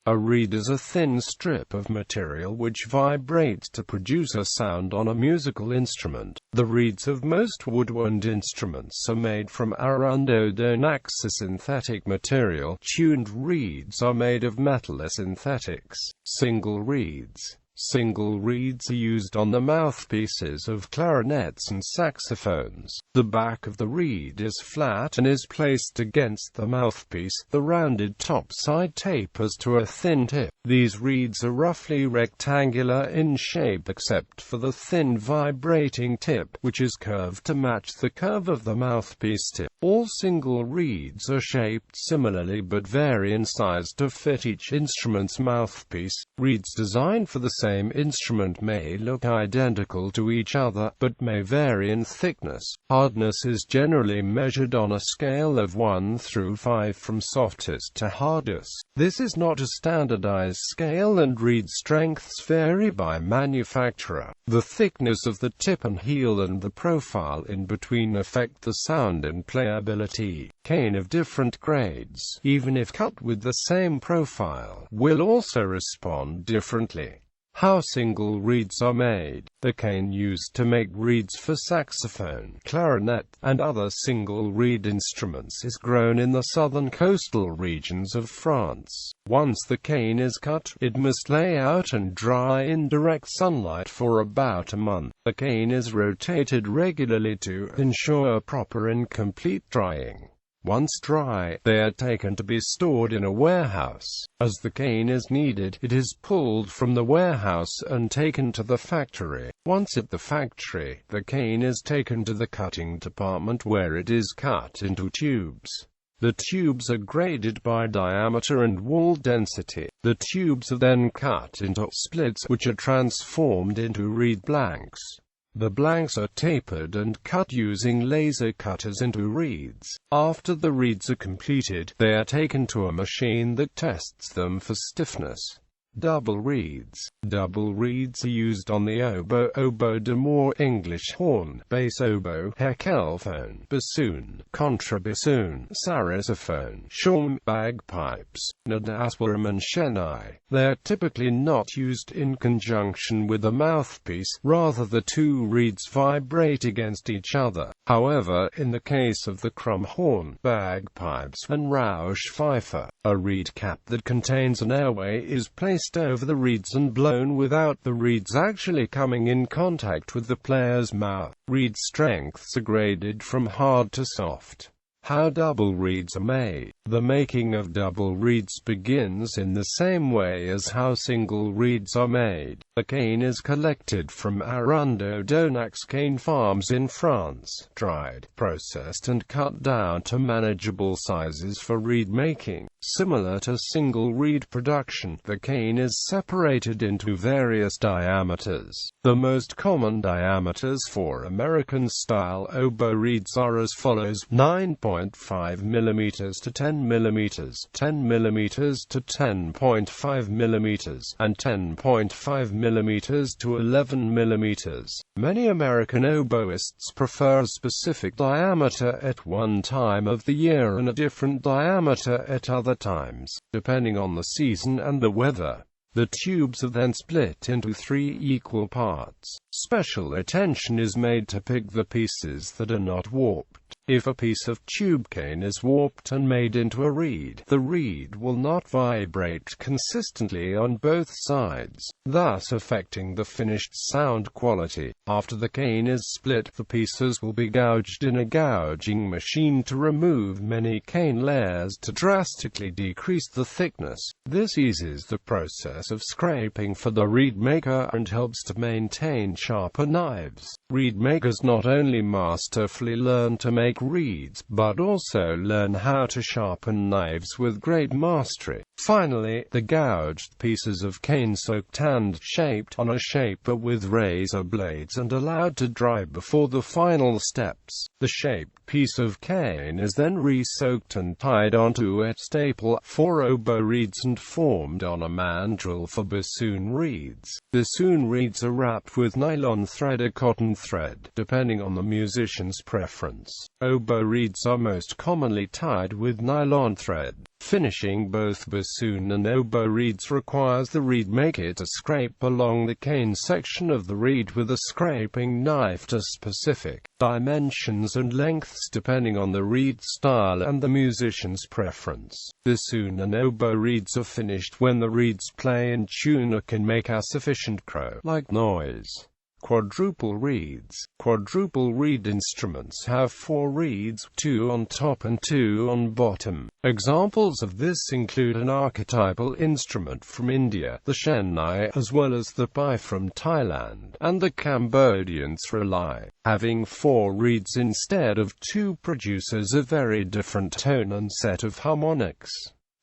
A reed is a thin strip of material which vibrates to produce a sound on a musical instrument. The reeds of most woodwind instruments are made from Arundo donax, a synthetic material. Tuned reeds are made of metal or synthetics. Single reeds. Single reeds are used on the mouthpieces of clarinets and saxophones. The back of the reed is flat and is placed against the mouthpiece. The rounded top side tapers to a thin tip. These reeds are roughly rectangular in shape except for the thin vibrating tip, which is curved to match the curve of the mouthpiece tip. All single reeds are shaped similarly but vary in size to fit each instrument's mouthpiece. Reeds designed for the same instrument may look identical to each other, but may vary in thickness. Hardness is generally measured on a scale of 1 through 5 from softest to hardest. This is not a standardized scale and reed strengths vary by manufacturer. The thickness of the tip and heel and the profile in between affect the sound and playability. Cane of different grades, even if cut with the same profile, will also respond differently. How single reeds are made. The cane used to make reeds for saxophone, clarinet, and other single reed instruments is grown in the southern coastal regions of France. Once the cane is cut, it must lay out and dry in direct sunlight for about a month. The cane is rotated regularly to ensure proper and complete drying. Once dry, they are taken to be stored in a warehouse. As the cane is needed, it is pulled from the warehouse and taken to the factory. Once at the factory, the cane is taken to the cutting department where it is cut into tubes. The tubes are graded by diameter and wall density. The tubes are then cut into splits which are transformed into reed blanks. The blanks are tapered and cut using laser cutters into reeds. After the reeds are completed, they are taken to a machine that tests them for stiffness. Double reeds. Double reeds are used on the oboe, oboe d'amore, English horn, bass oboe, heckelphone, bassoon, contrabassoon, saxophone, shawm, bagpipes, nadaswaram and shennai. They are typically not used in conjunction with a mouthpiece, rather the two reeds vibrate against each other. However, in the case of the crumb horn, bagpipes, and Rausch fifer, a reed cap that contains an airway is placed over the reeds and blown without the reeds actually coming in contact with the player's mouth. Reed strengths are graded from hard to soft. How double reeds are made. The making of double reeds begins in the same way as how single reeds are made. The cane is collected from Arundo donax cane farms in France, dried, processed and cut down to manageable sizes for reed making. Similar to single reed production, the cane is separated into various diameters. The most common diameters for American-style oboe reeds are as follows: 9.5 mm to 10 mm, 10 mm to 10.5 mm, and 10.5 mm to 11 mm. Many American oboists prefer a specific diameter at one time of the year and a different diameter at other times, depending on the season and the weather. The tubes are then split into 3 equal parts. Special attention is made to pick the pieces that are not warped. If a piece of tube cane is warped and made into a reed, the reed will not vibrate consistently on both sides, thus affecting the finished sound quality. After the cane is split, the pieces will be gouged in a gouging machine to remove many cane layers to drastically decrease the thickness. This eases the process of scraping for the reed maker and helps to maintain sharper knives. Reed makers not only masterfully learn to make reeds, but also learn how to sharpen knives with great mastery. Finally, the gouged pieces of cane soaked and shaped on a shaper with razor blades and allowed to dry before the final steps. The shaped piece of cane is then re-soaked and tied onto a staple for oboe reeds and formed on a mandrel for bassoon reeds. Bassoon reeds are wrapped with nylon thread or cotton thread, depending on the musician's preference. Oboe reeds are most commonly tied with nylon thread. Finishing both bassoon and oboe reeds requires the reed maker to scrape along the cane section of the reed with a scraping knife to specific dimensions and lengths depending on the reed style and the musician's preference. Bassoon and oboe reeds are finished when the reeds play in tune or can make a sufficient crow-like noise. Quadruple reeds. Quadruple reed instruments have 4 reeds, 2 on top and 2 on bottom. Examples of this include an archetypal instrument from India, the Chennai, as well as the pai from Thailand, and the Cambodian sralai. Having 4 reeds instead of 2 produces a very different tone and set of harmonics.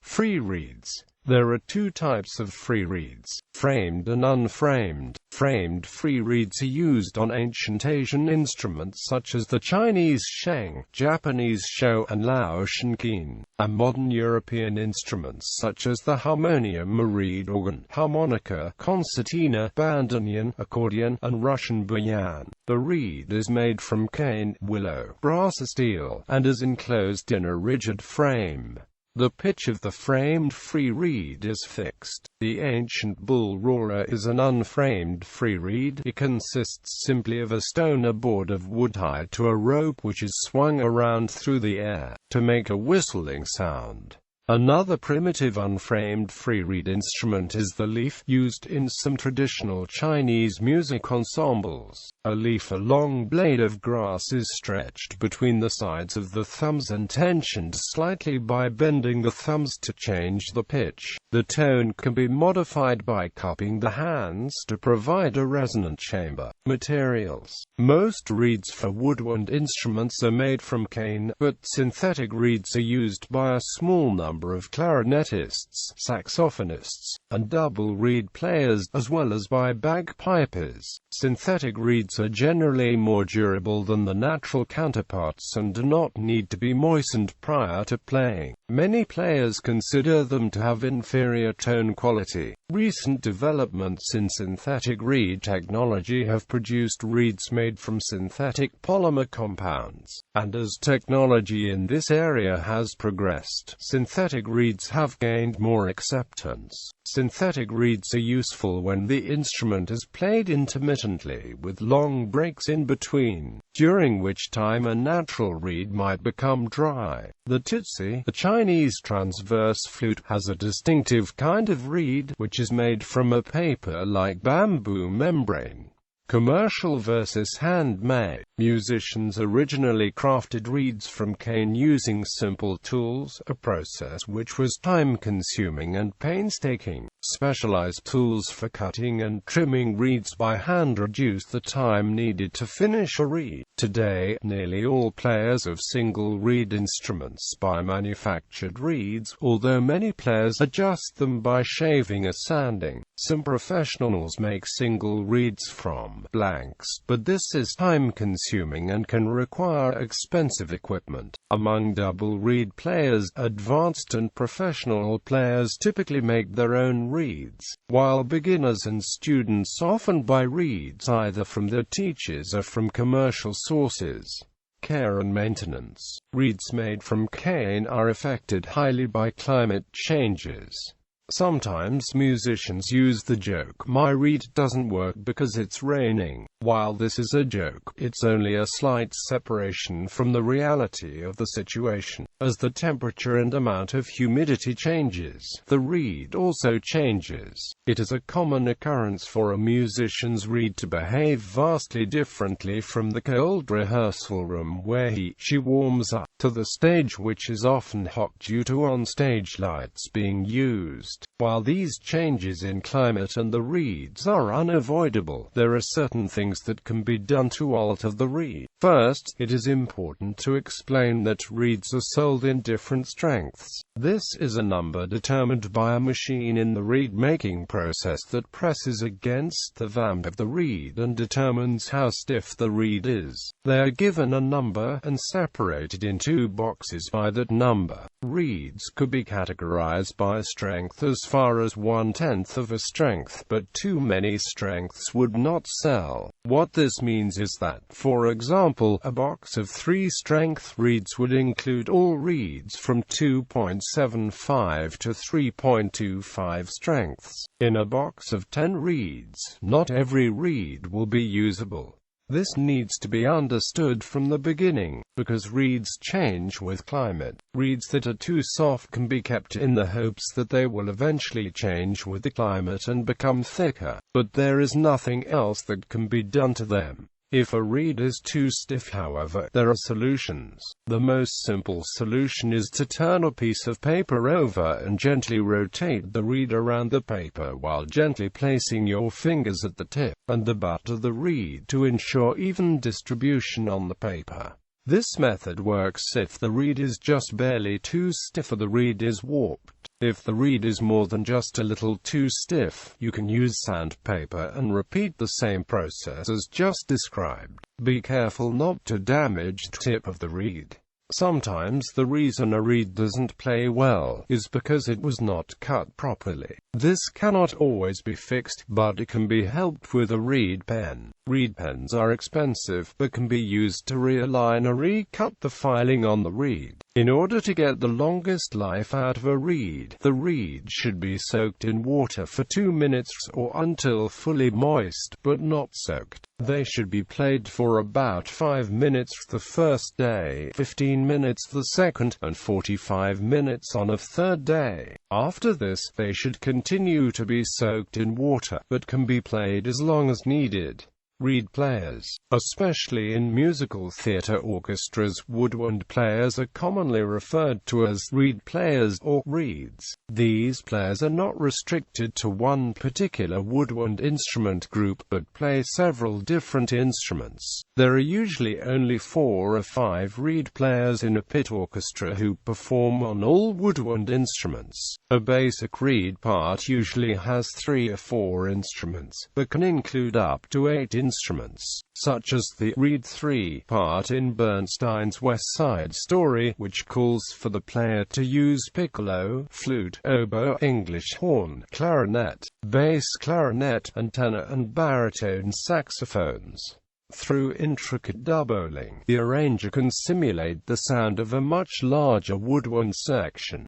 Free reeds. There are 2 types of free reeds, framed and unframed. Framed free reeds are used on ancient Asian instruments such as the Chinese sheng, Japanese shou, and Laotian qin, and modern European instruments such as the harmonium, a reed organ, harmonica, concertina, bandoneon, accordion, and Russian bayan. The reed is made from cane, willow, brass or steel, and is enclosed in a rigid frame. The pitch of the framed free reed is fixed. The ancient bull roarer is an unframed free reed. It consists simply of a stone or board of wood tied to a rope which is swung around through the air to make a whistling sound. Another primitive unframed free reed instrument is the leaf, used in some traditional Chinese music ensembles. A leaf, a long blade of grass, is stretched between the sides of the thumbs and tensioned slightly by bending the thumbs to change the pitch. The tone can be modified by cupping the hands to provide a resonant chamber. Materials. Most reeds for woodwind instruments are made from cane, but synthetic reeds are used by a small number of clarinetists, saxophonists, and double reed players, as well as by bagpipers. Synthetic reeds are generally more durable than the natural counterparts and do not need to be moistened prior to playing. Many players consider them to have inferior tone quality. Recent developments in synthetic reed technology have produced reeds made from synthetic polymer compounds, and as technology in this area has progressed, synthetic reeds have gained more acceptance. Synthetic reeds are useful when the instrument is played intermittently with long breaks in between, during which time a natural reed might become dry. The tutsi, the Chinese transverse flute, has a distinctive kind of reed, which is made from a paper-like bamboo membrane. Commercial versus handmade. Musicians originally crafted reeds from cane using simple tools, a process which was time-consuming and painstaking. Specialized tools for cutting and trimming reeds by hand reduced the time needed to finish a reed. Today, nearly all players of single-reed instruments buy manufactured reeds, although many players adjust them by shaving or sanding. Some professionals make single reeds from blanks, but this is time-consuming and can require expensive equipment. Among double reed players, advanced and professional players typically make their own reeds, while beginners and students often buy reeds either from their teachers or from commercial sources. Care and maintenance. Reeds made from cane are affected highly by climate changes. Sometimes musicians use the joke, "My reed doesn't work because it's raining." While this is a joke, it's only a slight separation from the reality of the situation. As the temperature and amount of humidity changes, the reed also changes. It is a common occurrence for a musician's reed to behave vastly differently from the cold rehearsal room where she warms up, to the stage, which is often hot due to on-stage lights being used. While these changes in climate and the reeds are unavoidable, there are certain things that can be done to alter the reed. First, it is important to explain that reeds are sold in different strengths. This is a number determined by a machine in the reed-making process that presses against the vamp of the reed and determines how stiff the reed is. They are given a number and separated in 2 boxes by that number. Reeds could be categorized by strength as far as 1/10 of a strength, but too many strengths would not sell. What this means is that, for example, example, a box of 3-strength reeds would include all reeds from 2.75 to 3.25 strengths. In a box of 10 reeds, not every reed will be usable. This needs to be understood from the beginning, because reeds change with climate. Reeds that are too soft can be kept in the hopes that they will eventually change with the climate and become thicker, but there is nothing else that can be done to them. If a reed is too stiff, however, there are solutions. The most simple solution is to turn a piece of paper over and gently rotate the reed around the paper while gently placing your fingers at the tip and the butt of the reed to ensure even distribution on the paper. This method works if the reed is just barely too stiff or the reed is warped. If the reed is more than just a little too stiff, you can use sandpaper and repeat the same process as just described. Be careful not to damage the tip of the reed. Sometimes the reason a reed doesn't play well is because it was not cut properly. This cannot always be fixed, but it can be helped with a reed pen. Reed pens are expensive, but can be used to realign or recut the filing on the reed. In order to get the longest life out of a reed, the reed should be soaked in water for 2 minutes or until fully moist, but not soaked. They should be played for about 5 minutes the first day, 15 minutes the second, and 45 minutes on a third day. After this, they should continue to be soaked in water, but can be played as long as needed. Reed players, especially in musical theatre orchestras, woodwind players are commonly referred to as reed players or reeds. These players are not restricted to one particular woodwind instrument group, but play several different instruments. There are usually only 4 or 5 reed players in a pit orchestra who perform on all woodwind instruments. A basic reed part usually has 3 or 4 instruments, but can include up to 8 instruments, such as the Reed 3 part in Bernstein's West Side Story, which calls for the player to use piccolo, flute, oboe, English horn, clarinet, bass clarinet, and tenor and baritone saxophones. Through intricate doubling, the arranger can simulate the sound of a much larger woodwind section.